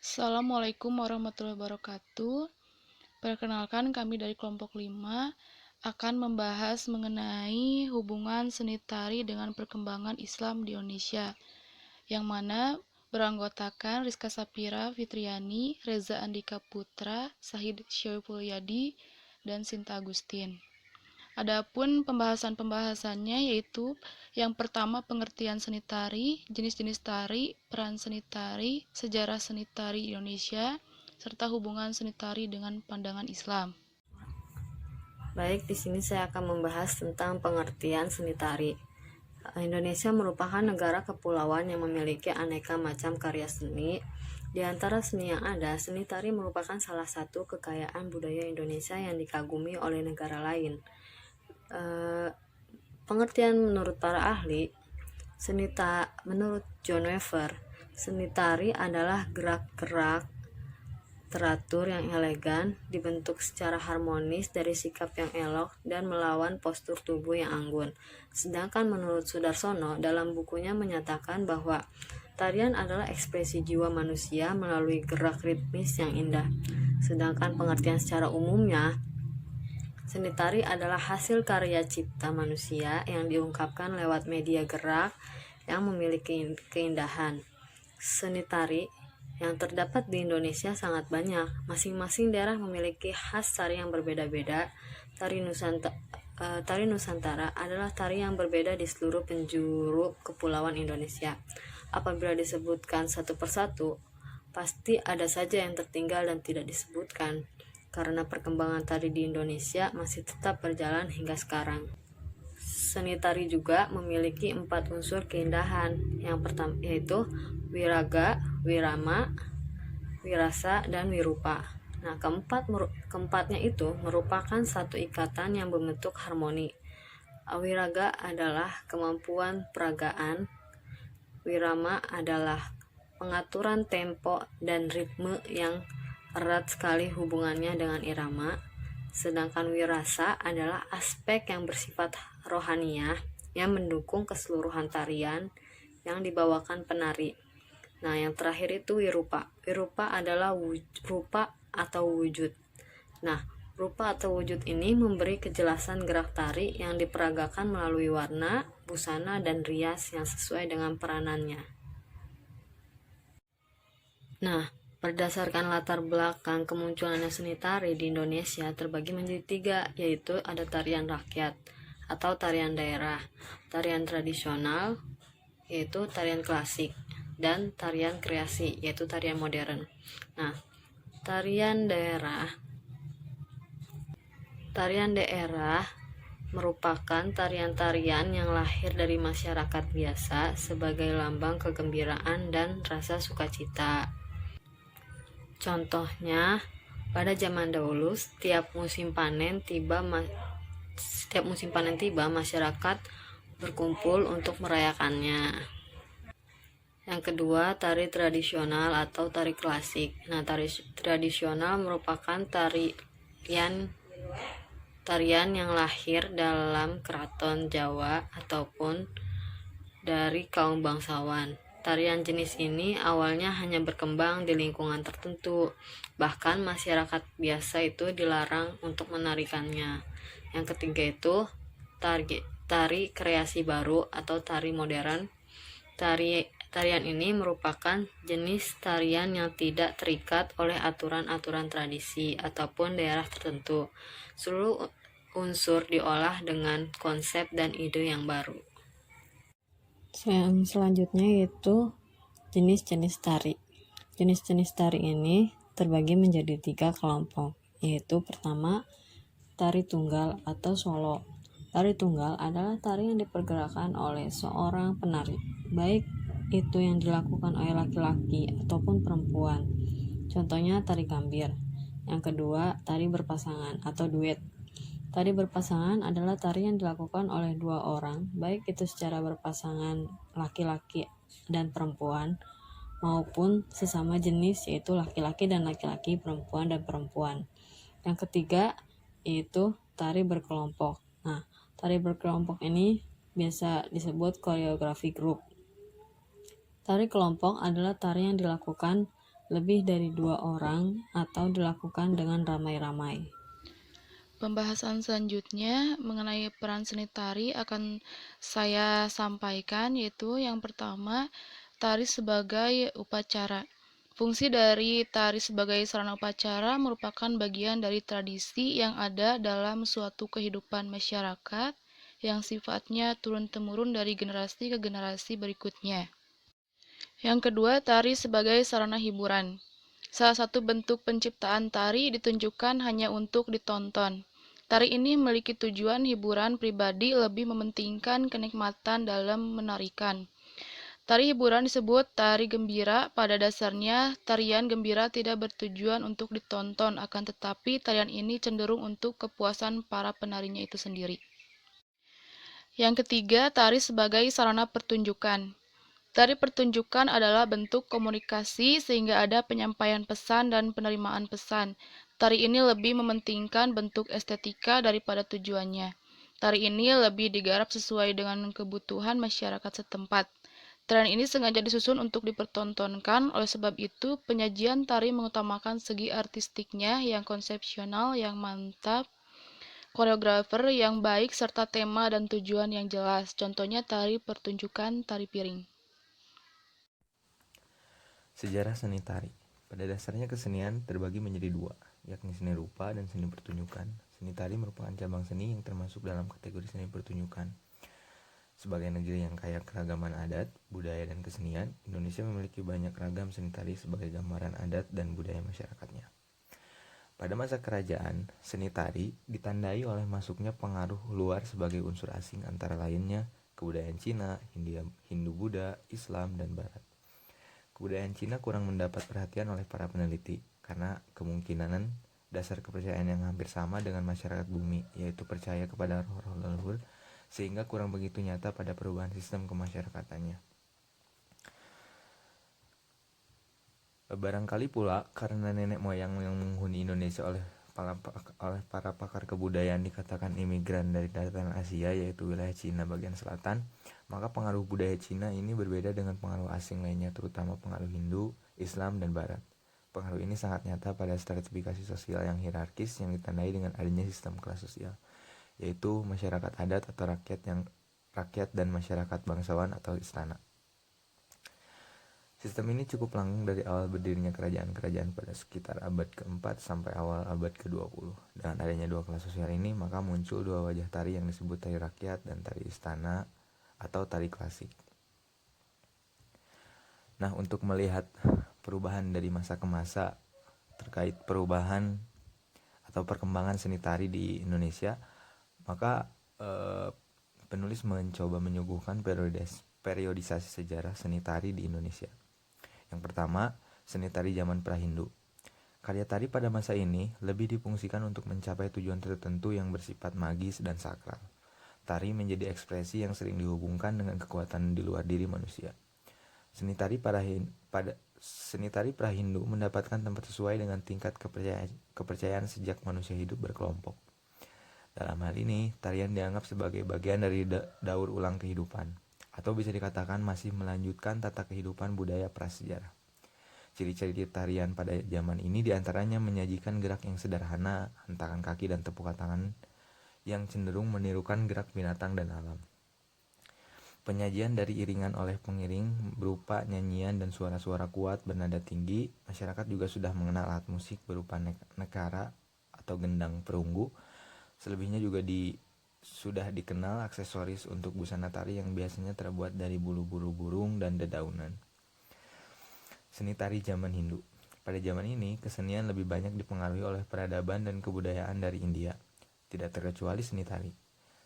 Assalamualaikum warahmatullahi wabarakatuh. Perkenalkan, kami dari kelompok 5 akan membahas mengenai hubungan seni tari dengan perkembangan Islam di Indonesia, yang mana beranggotakan Rizka Sapira Fitriani, Reza Andika Putra, Sahid Syaifulyadi, dan Sinta Agustin. Adapun pembahasan-pembahasannya yaitu yang pertama pengertian seni tari, jenis-jenis tari, peran seni tari, sejarah seni tari Indonesia, serta hubungan seni tari dengan pandangan Islam. Baik, di sini saya akan membahas tentang pengertian seni tari. Indonesia merupakan negara kepulauan yang memiliki aneka macam karya seni. Di antara seni yang ada, seni tari merupakan salah satu kekayaan budaya Indonesia yang dikagumi oleh negara lain. Pengertian menurut para ahli, menurut John Weaver, seni tari adalah gerak-gerak teratur yang elegan, dibentuk secara harmonis dari sikap yang elok dan melawan postur tubuh yang anggun. Sedangkan menurut Sudarsono, dalam bukunya menyatakan bahwa tarian adalah ekspresi jiwa manusia melalui gerak ritmis yang indah. Sedangkan pengertian secara umumnya, seni tari adalah hasil karya cipta manusia yang diungkapkan lewat media gerak yang memiliki keindahan. Seni tari yang terdapat di Indonesia sangat banyak. Masing-masing daerah memiliki khas tari yang berbeda-beda. Tari Nusantara adalah tari yang berbeda di seluruh penjuru kepulauan Indonesia. Apabila disebutkan satu persatu, pasti ada saja yang tertinggal dan tidak disebutkan, karena perkembangan tari di Indonesia masih tetap berjalan hingga sekarang. Seni tari juga memiliki 4 unsur keindahan. Yang pertama yaitu wiraga, wirama, wirasa, dan wirupa. Nah, keempatnya itu merupakan satu ikatan yang berbentuk harmoni. Wiraga adalah kemampuan peragaan, wirama adalah pengaturan tempo dan ritme yang erat sekali hubungannya dengan irama, sedangkan wirasa adalah aspek yang bersifat rohaniah yang mendukung keseluruhan tarian yang dibawakan penari. Nah, yang terakhir itu wirupa. Wirupa adalah rupa atau wujud. Nah, rupa atau wujud ini memberi kejelasan gerak tari yang diperagakan melalui warna, busana, dan rias yang sesuai dengan peranannya. Nah, berdasarkan latar belakang kemunculannya seni tari di Indonesia terbagi menjadi 3, yaitu ada tarian rakyat atau tarian daerah, tarian tradisional, yaitu tarian klasik, dan tarian kreasi, yaitu tarian modern. Nah, tarian daerah merupakan tarian-tarian yang lahir dari masyarakat biasa sebagai lambang kegembiraan dan rasa sukacita. Contohnya, pada zaman dahulu setiap musim panen tiba masyarakat berkumpul untuk merayakannya. Yang kedua, tari tradisional atau tari klasik. Nah, tari tradisional merupakan tarian yang lahir dalam keraton Jawa ataupun dari kaum bangsawan. Tarian jenis ini awalnya hanya berkembang di lingkungan tertentu, bahkan masyarakat biasa itu dilarang untuk menarikannya. Yang ketiga itu tari kreasi baru atau tari modern. Tarian ini merupakan jenis tarian yang tidak terikat oleh aturan-aturan tradisi ataupun daerah tertentu. Seluruh unsur diolah dengan konsep dan ide yang baru. Selanjutnya yaitu jenis-jenis tari. Jenis-jenis tari ini terbagi menjadi 3 kelompok, yaitu pertama, tari tunggal atau solo. Tari tunggal adalah tari yang dipergerakan oleh seorang penari, baik itu yang dilakukan oleh laki-laki ataupun perempuan. Contohnya tari gambir. Yang kedua, tari berpasangan atau duet. Tari berpasangan adalah tari yang dilakukan oleh 2 orang, baik itu secara berpasangan laki-laki dan perempuan, maupun sesama jenis yaitu laki-laki dan laki-laki, perempuan dan perempuan. Yang ketiga, yaitu tari berkelompok. Nah, tari berkelompok ini biasa disebut koreografi grup. Tari kelompok adalah tari yang dilakukan lebih dari 2 orang atau dilakukan dengan ramai-ramai. Pembahasan selanjutnya mengenai peran seni tari akan saya sampaikan, yaitu yang pertama, tari sebagai upacara. Fungsi dari tari sebagai sarana upacara merupakan bagian dari tradisi yang ada dalam suatu kehidupan masyarakat yang sifatnya turun-temurun dari generasi ke generasi berikutnya. Yang kedua, tari sebagai sarana hiburan. Salah satu bentuk penciptaan tari ditunjukkan hanya untuk ditonton. Tari ini memiliki tujuan hiburan pribadi, lebih mementingkan kenikmatan dalam menarikan. Tari hiburan disebut tari gembira. Pada dasarnya, tarian gembira tidak bertujuan untuk ditonton, akan tetapi tarian ini cenderung untuk kepuasan para penarinya itu sendiri. Yang ketiga, tari sebagai sarana pertunjukan. Tari pertunjukan adalah bentuk komunikasi sehingga ada penyampaian pesan dan penerimaan pesan. Tari ini lebih mementingkan bentuk estetika daripada tujuannya. Tari ini lebih digarap sesuai dengan kebutuhan masyarakat setempat. Tren ini sengaja disusun untuk dipertontonkan, oleh sebab itu penyajian tari mengutamakan segi artistiknya yang konsepsional, yang mantap, koreografer yang baik, serta tema dan tujuan yang jelas. Contohnya tari pertunjukan, tari piring. Sejarah seni tari. Pada dasarnya kesenian terbagi menjadi dua, yakni seni rupa dan seni pertunjukan. Seni tari merupakan cabang seni yang termasuk dalam kategori seni pertunjukan. Sebagai negeri yang kaya keragaman adat, budaya, dan kesenian, Indonesia memiliki banyak ragam seni tari sebagai gambaran adat dan budaya masyarakatnya. Pada masa kerajaan, seni tari ditandai oleh masuknya pengaruh luar sebagai unsur asing, antara lainnya kebudayaan Cina, Hindu-Buddha, Islam, dan Barat. Kebudayaan Cina kurang mendapat perhatian oleh para peneliti karena kemungkinan dasar kepercayaan yang hampir sama dengan masyarakat bumi, yaitu percaya kepada roh-roh leluhur, sehingga kurang begitu nyata pada perubahan sistem kemasyarakatannya. Barangkali pula karena nenek moyang yang menghuni Indonesia oleh para pakar kebudayaan dikatakan imigran dari daratan Asia, yaitu wilayah Cina bagian selatan, maka pengaruh budaya Cina ini berbeda dengan pengaruh asing lainnya, terutama pengaruh Hindu, Islam, dan Barat. Pengaruh ini sangat nyata pada stratifikasi sosial yang hierarkis yang ditandai dengan adanya sistem kelas sosial, yaitu masyarakat adat atau rakyat dan masyarakat bangsawan atau istana. Sistem ini cukup langgeng dari awal berdirinya kerajaan-kerajaan pada sekitar abad ke-4 sampai awal abad ke-20. Dengan adanya dua kelas sosial ini, maka muncul dua wajah tari yang disebut tari rakyat dan tari istana atau tari klasik. Nah, untuk melihat perubahan dari masa ke masa terkait perubahan atau perkembangan seni tari di Indonesia, maka penulis mencoba menyuguhkan periodisasi sejarah seni tari di Indonesia. Yang pertama, seni tari zaman pra-Hindu. Karya tari pada masa ini lebih difungsikan untuk mencapai tujuan tertentu yang bersifat magis dan sakral. Tari menjadi ekspresi yang sering dihubungkan dengan kekuatan di luar diri manusia. Seni tari pra-Hindu mendapatkan tempat sesuai dengan tingkat kepercayaan sejak manusia hidup berkelompok. Dalam hal ini, tarian dianggap sebagai bagian dari daur ulang kehidupan, atau bisa dikatakan masih melanjutkan tata kehidupan budaya prasejarah. Ciri-ciri tarian pada zaman ini diantaranya menyajikan gerak yang sederhana, hentakan kaki dan tepukan tangan yang cenderung menirukan gerak binatang dan alam. Penyajian dari iringan oleh pengiring berupa nyanyian dan suara-suara kuat bernada tinggi. Masyarakat juga sudah mengenal alat musik berupa nekara atau gendang perunggu. Selebihnya juga sudah dikenal aksesoris untuk busana tari yang biasanya terbuat dari bulu-bulu burung dan dedaunan. Seni tari zaman Hindu. Pada zaman ini, kesenian lebih banyak dipengaruhi oleh peradaban dan kebudayaan dari India, tidak terkecuali seni tari.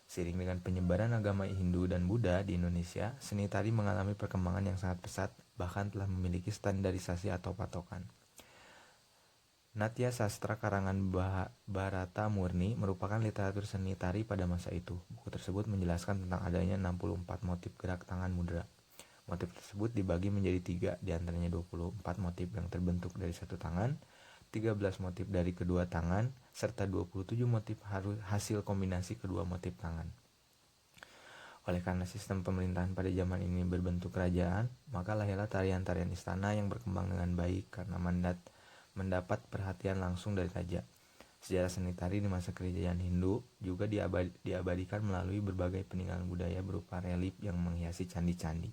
Seiring dengan penyebaran agama Hindu dan Buddha di Indonesia, seni tari mengalami perkembangan yang sangat pesat, bahkan telah memiliki standarisasi atau patokan. Natya Sastra karangan Bharata Murni merupakan literatur seni tari pada masa itu. Buku tersebut menjelaskan tentang adanya 64 motif gerak tangan mudra. Motif tersebut dibagi menjadi 3, diantaranya 24 motif yang terbentuk dari satu tangan, 13 motif dari kedua tangan, serta 27 motif hasil kombinasi kedua motif tangan. Oleh karena sistem pemerintahan pada zaman ini berbentuk kerajaan, maka lahirlah tarian-tarian istana yang berkembang dengan baik karena mendapat perhatian langsung dari raja. Sejarah seni tari di masa kerajaan Hindu juga diabadikan melalui berbagai peninggalan budaya berupa relief yang menghiasi candi-candi.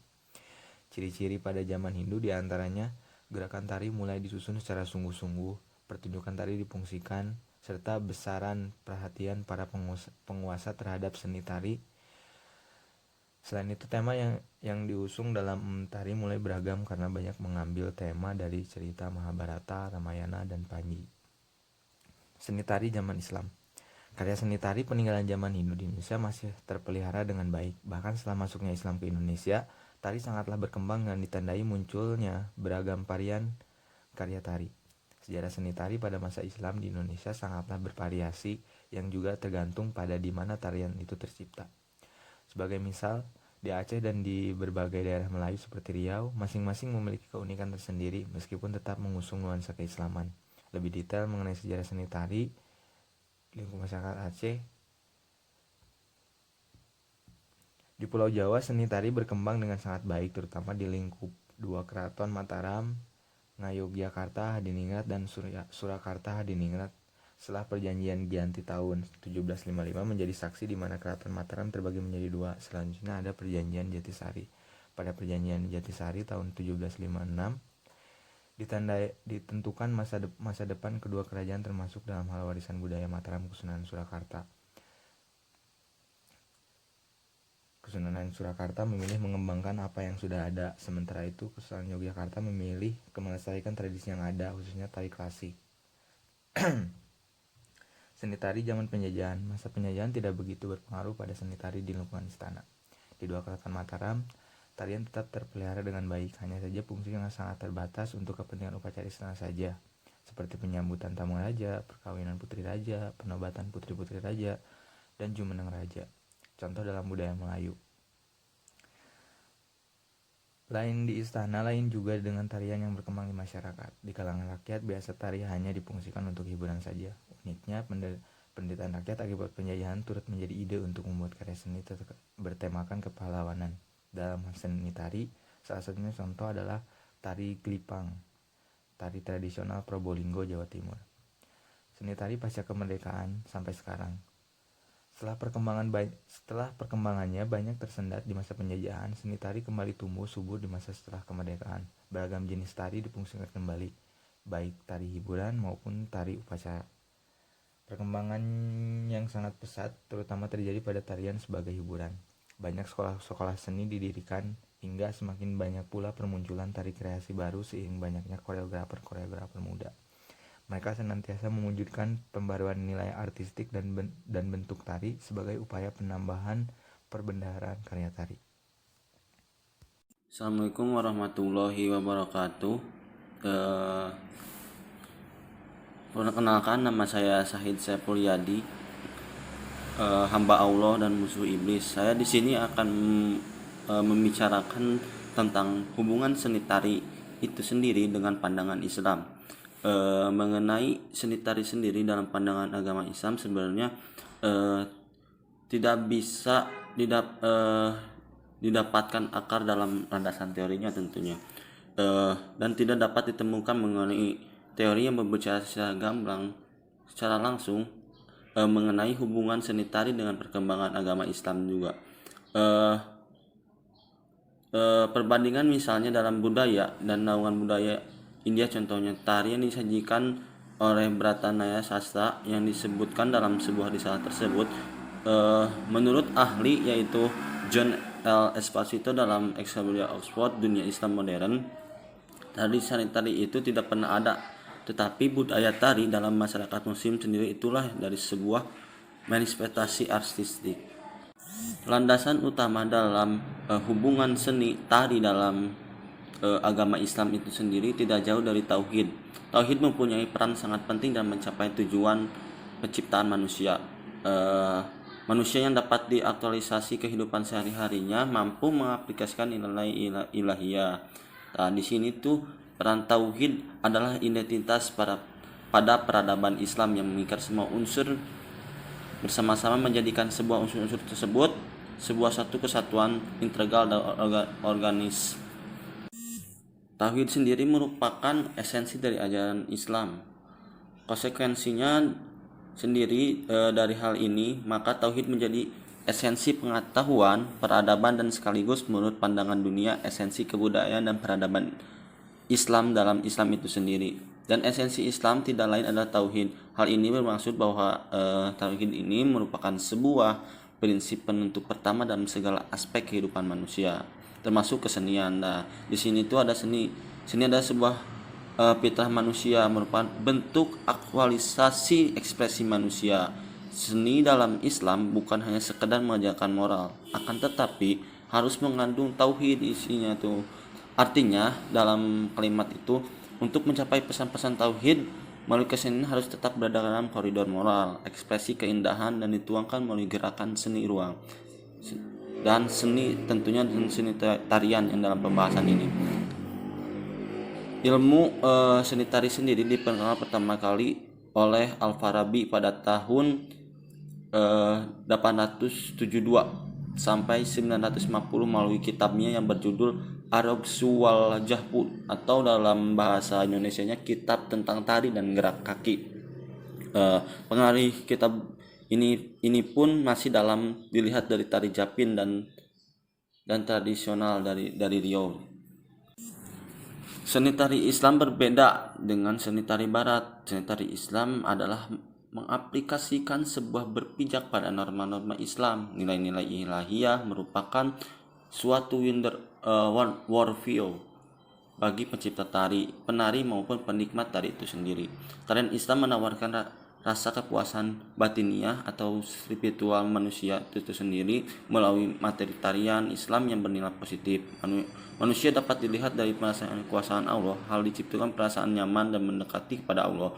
Ciri-ciri pada zaman Hindu diantaranya gerakan tari mulai disusun secara sungguh-sungguh, pertunjukan tari difungsikan, serta besaran perhatian para penguasa terhadap seni tari. Selain itu, tema yang diusung dalam tari mulai beragam karena banyak mengambil tema dari cerita Mahabharata, Ramayana, dan Panji. Seni tari zaman Islam. Karya seni tari peninggalan zaman Hindu di Indonesia masih terpelihara dengan baik. Bahkan setelah masuknya Islam ke Indonesia, tari sangatlah berkembang dan ditandai munculnya beragam varian karya tari. Sejarah seni tari pada masa Islam di Indonesia sangatlah bervariasi, yang juga tergantung pada di mana tarian itu tercipta. Sebagai misal, di Aceh dan di berbagai daerah Melayu seperti Riau, masing-masing memiliki keunikan tersendiri meskipun tetap mengusung nuansa keislaman. Lebih detail mengenai sejarah seni tari lingkup masyarakat Aceh. Di Pulau Jawa, seni tari berkembang dengan sangat baik, terutama di lingkup dua keraton Mataram, Ngayogyakarta, Hadiningrat, dan Surakarta, Hadiningrat. Setelah perjanjian Giyanti tahun 1755 menjadi saksi di mana keraton Mataram terbagi menjadi dua. Selanjutnya ada perjanjian Jatisari. Pada perjanjian Jatisari tahun 1756 ditentukan masa depan kedua kerajaan termasuk dalam hal warisan budaya Mataram. Kesunanan Surakarta memilih mengembangkan apa yang sudah ada, sementara itu Kesultanan Yogyakarta memilih melestarikan tradisi yang ada, khususnya tari klasik. Seni tari zaman penjajahan. Masa penjajahan tidak begitu berpengaruh pada seni tari di lingkungan istana. Di dua keraton Mataram, tarian tetap terpelihara dengan baik, hanya saja fungsinya sangat terbatas untuk kepentingan upacara istana saja, seperti penyambutan tamu raja, perkawinan putri raja, penobatan putri-putri raja, dan jumeneng raja. Contoh dalam budaya Melayu. Lain di istana, lain juga dengan tarian yang berkembang di masyarakat. Di kalangan rakyat, biasa tari hanya difungsikan untuk hiburan saja. Uniknya, penderitaan rakyat akibat penjajahan turut menjadi ide untuk membuat karya seni bertemakan kepahlawanan. Dalam seni tari, salah satunya contoh adalah tari Glipang, tari tradisional Probolinggo, Jawa Timur. Seni tari pasca kemerdekaan sampai sekarang. Setelah perkembangannya banyak tersendat di masa penjajahan, seni tari kembali tumbuh subur di masa setelah kemerdekaan. Beragam jenis tari difungsikan kembali, baik tari hiburan maupun tari upacara. Perkembangan yang sangat pesat terutama terjadi pada tarian sebagai hiburan. Banyak sekolah-sekolah seni didirikan, hingga semakin banyak pula permunculan tari kreasi baru seiring banyaknya koreografer muda. Mereka senantiasa mewujudkan pembaruan nilai artistik dan bentuk tari sebagai upaya penambahan perbendaharaan karya tari. Assalamualaikum warahmatullahi wabarakatuh. Perkenalkan, nama saya Syahid Saiful Yadi, hamba Allah dan musuh iblis. Saya di sini akan membicarakan tentang hubungan seni tari itu sendiri dengan pandangan Islam. Mengenai seni tari sendiri dalam pandangan agama Islam sebenarnya tidak bisa didapatkan akar dalam landasan teorinya tentunya, dan tidak dapat ditemukan mengenai teori yang berbicara secara gamblang, secara langsung mengenai hubungan seni tari dengan perkembangan agama Islam juga. Perbandingan misalnya dalam budaya dan naungan budaya India, contohnya tari yang disajikan oleh Bratanaya Sastra yang disebutkan dalam sebuah risalah tersebut, menurut ahli yaitu John L. Esposito dalam Encyclopedia Oxford Dunia Islam Modern, tradisi tari itu tidak pernah ada, tetapi budaya tari dalam masyarakat Muslim sendiri itulah dari sebuah manifestasi artistik. Landasan utama dalam hubungan seni tari dalam agama Islam itu sendiri tidak jauh dari tauhid. Tauhid mempunyai peran sangat penting dalam mencapai tujuan penciptaan manusia. Manusia yang dapat diaktualisasi kehidupan sehari-harinya mampu mengaplikasikan nilai ilahiyah. Nah, di sini tuh peran tauhid adalah identitas pada peradaban Islam yang mengikat semua unsur bersama-sama menjadikan sebuah unsur-unsur tersebut sebuah satu kesatuan integral dan organis. Tauhid sendiri merupakan esensi dari ajaran Islam. Konsekuensinya sendiri dari hal ini, maka tauhid menjadi esensi pengetahuan, peradaban, dan sekaligus menurut pandangan dunia esensi kebudayaan dan peradaban Islam dalam Islam itu sendiri. Dan esensi Islam tidak lain adalah tauhid. Hal ini bermaksud bahwa tauhid ini merupakan sebuah prinsip penentu pertama dalam segala aspek kehidupan manusia, termasuk kesenian. Nah, di sini tuh ada seni. Seni adalah sebuah fitrah manusia, merupakan bentuk aktualisasi ekspresi manusia. Seni dalam Islam bukan hanya sekedar mengajarkan moral, akan tetapi harus mengandung tauhid isinya tuh. Artinya dalam kalimat itu, untuk mencapai pesan-pesan tauhid melalui kesenian harus tetap berada dalam koridor moral, ekspresi keindahan, dan dituangkan melalui gerakan seni ruang dan seni, tentunya dan seni tarian yang dalam pembahasan ini. Ilmu seni tari sendiri diperkenalkan pertama kali oleh Al-Farabi pada tahun 872 sampai 950 melalui kitabnya yang berjudul Ar-Raqsu wal Jahbu, atau dalam bahasa Indonesianya Kitab tentang Tari dan Gerak Kaki. Pengaruh kitab ini pun masih dalam dilihat dari tari Japin dan tradisional dari Riau. Seni tari Islam berbeda dengan seni tari Barat. Seni tari Islam adalah mengaplikasikan sebuah berpijak pada norma-norma Islam. Nilai-nilai ilahiyah merupakan suatu worldview bagi pencipta tari, penari maupun penikmat tari itu sendiri. Tarian Islam menawarkan rasa kepuasan batiniah atau spiritual manusia itu sendiri melalui materi tarian Islam yang bernilai positif. Manusia dapat dilihat dari perasaan kekuasaan Allah, hal diciptakan perasaan nyaman dan mendekati kepada Allah.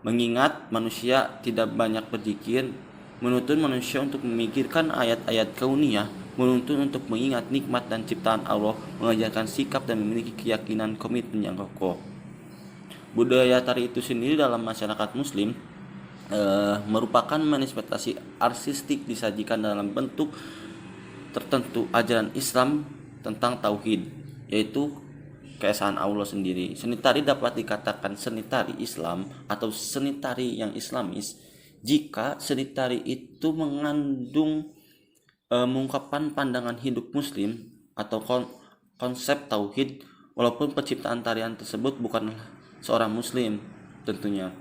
Mengingat manusia tidak banyak berzikir, menuntun manusia untuk memikirkan ayat-ayat kauniyah, menuntun untuk mengingat nikmat dan ciptaan Allah, mengajarkan sikap dan memiliki keyakinan komitmen yang kokoh. Budaya tari itu sendiri dalam masyarakat Muslim merupakan manifestasi artistik disajikan dalam bentuk tertentu ajaran Islam tentang tauhid, yaitu keesaan Allah sendiri. Seni tari dapat dikatakan seni tari Islam atau seni tari yang Islamis jika seni tari itu mengandung mengungkapkan pandangan hidup Muslim atau konsep tauhid, walaupun penciptaan tarian tersebut bukanlah seorang Muslim tentunya.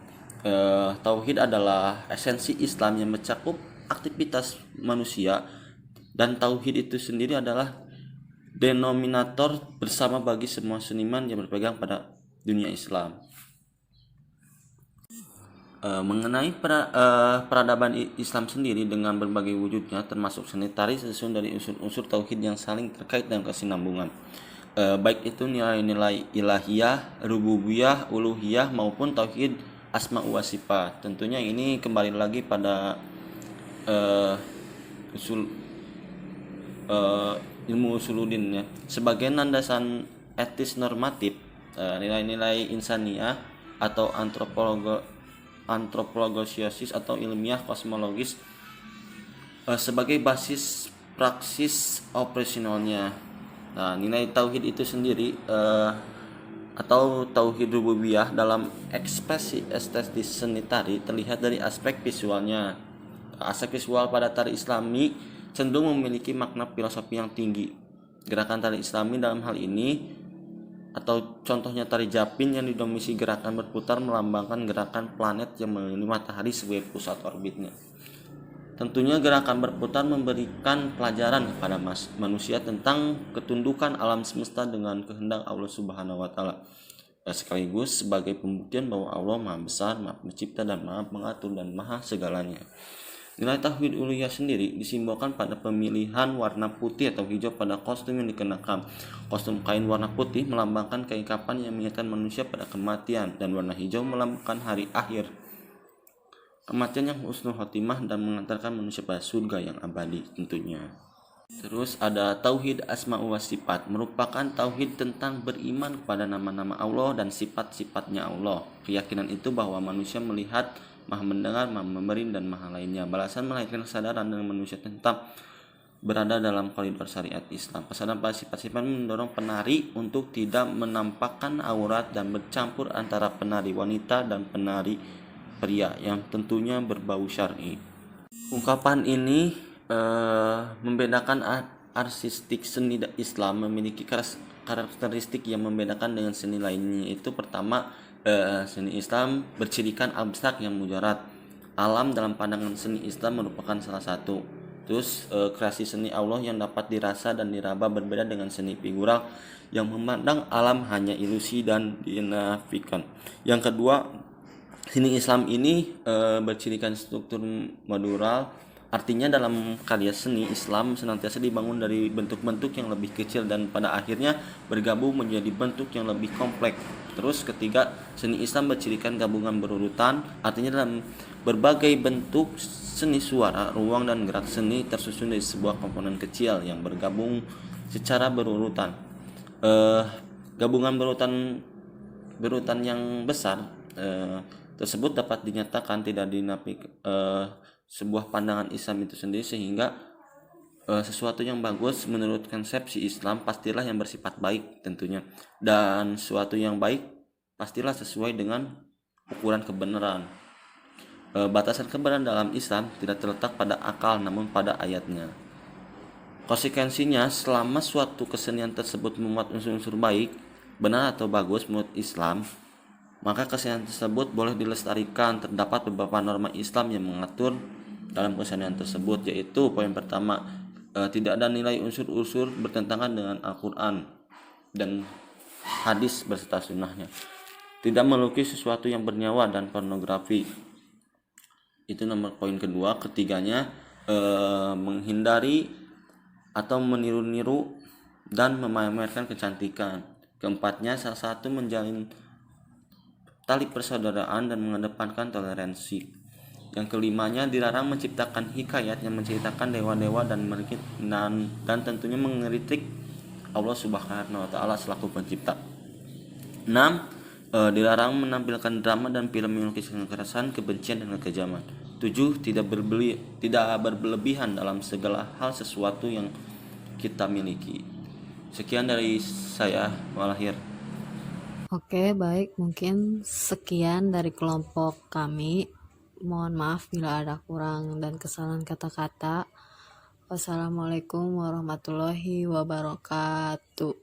Tauhid adalah esensi Islam yang mencakup aktivitas manusia, dan tauhid itu sendiri adalah denominator bersama bagi semua seniman yang berpegang pada dunia Islam. Mengenai peradaban Islam sendiri dengan berbagai wujudnya, termasuk seni tari, tersusun dari unsur-unsur tauhid yang saling terkait dan kesinambungan, baik itu nilai-nilai ilahiyah, rububiyah, uluhiyah maupun tauhid asma wa sifat. Tentunya ini kembali lagi pada ilmu usuluddin ya, sebagai landasan etis normatif. Nilai-nilai insaniah atau antropologiosis atau ilmiah kosmologis sebagai basis praksis operasionalnya. Nah, nilai tauhid itu sendiri atau tauhid rububiyah dalam ekspresi estetis seni tari terlihat dari aspek visualnya. Aspek visual pada tari Islami cenderung memiliki makna filosofi yang tinggi. Gerakan tari Islami dalam hal ini, atau contohnya tari Japin yang didominasi gerakan berputar, melambangkan gerakan planet yang mengelilingi matahari sebagai pusat orbitnya. Tentunya gerakan berputar memberikan pelajaran kepada manusia tentang ketundukan alam semesta dengan kehendak Allah Subhanahu wa taala. Sekaligus sebagai pembuktian bahwa Allah Maha Besar, Maha Pencipta, dan Maha Pengatur dan Maha segalanya. Nilai tauhid uluhiyah sendiri disimbolkan pada pemilihan warna putih atau hijau pada kostum yang dikenakan. Kostum kain warna putih melambangkan keikapan yang mengingatkan manusia pada kematian, dan warna hijau melambangkan hari akhir, kematian yang husnul khotimah dan mengantarkan manusia pada surga yang abadi tentunya. Terus ada tauhid asma wa sifat, merupakan tauhid tentang beriman kepada nama-nama Allah dan sifat-sifatnya Allah. Keyakinan itu bahwa manusia melihat, Maha mendengar, Maha memberi, dan Maha lainnya. Balasan melahirkan kesadaran dengan manusia tentang berada dalam koridor syariat Islam. Pesanan partisipatif mendorong penari untuk tidak menampakkan aurat dan bercampur antara penari wanita dan penari pria yang tentunya berbau syar'i. Ungkapan ini membedakan artistik seni Islam memiliki karakteristik yang membedakan dengan seni lainnya. Itu pertama, seni Islam bercirikan abstrak yang mujarad. Alam dalam pandangan seni Islam merupakan salah satu. Terus kreasi seni Allah yang dapat dirasa dan diraba berbeda dengan seni figural yang memandang alam hanya ilusi dan dinafikan. Yang kedua, seni Islam ini bercirikan struktur modular. Artinya dalam karya seni Islam senantiasa dibangun dari bentuk-bentuk yang lebih kecil dan pada akhirnya bergabung menjadi bentuk yang lebih kompleks. Terus ketiga, seni Islam bercirikan gabungan berurutan. Artinya dalam berbagai bentuk seni suara, ruang dan gerak seni tersusun dari sebuah komponen kecil yang bergabung secara berurutan. Gabungan berurutan yang besar tersebut dapat dinyatakan tidak dinapik sebuah pandangan Islam itu sendiri, sehingga sesuatu yang bagus menurut konsepsi Islam pastilah yang bersifat baik tentunya, dan sesuatu yang baik pastilah sesuai dengan ukuran kebenaran. Batasan kebenaran dalam Islam tidak terletak pada akal namun pada ayatnya. Konsekuensinya, selama suatu kesenian tersebut memuat unsur-unsur baik, benar atau bagus menurut Islam, maka kesenian tersebut boleh dilestarikan. Terdapat beberapa norma Islam yang mengatur dalam kesenian tersebut, yaitu poin pertama, tidak ada nilai unsur-unsur bertentangan dengan Al-Quran dan hadis beserta sunnahnya. Tidak melukis sesuatu yang bernyawa dan pornografi. Itu nomor poin kedua. Ketiganya, menghindari atau meniru-niru dan memamerkan kecantikan. Keempatnya, salah satu menjalin tali persaudaraan dan mengedepankan toleransi. Yang kelimanya, dilarang menciptakan hikayat yang menceritakan dewa-dewa dan tentunya mengkritik Allah Subhanahu wa taala selaku pencipta. 6. Dilarang menampilkan drama dan film yang melukiskan kekerasan, kebencian dan kekejaman. 7. Tidak berlebihan dalam segala hal sesuatu yang kita miliki. Sekian dari saya, Walahir. Oke, baik, mungkin sekian dari kelompok kami. Mohon maaf bila ada kurang dan kesalahan kata-kata. Wassalamualaikum warahmatullahi wabarakatuh.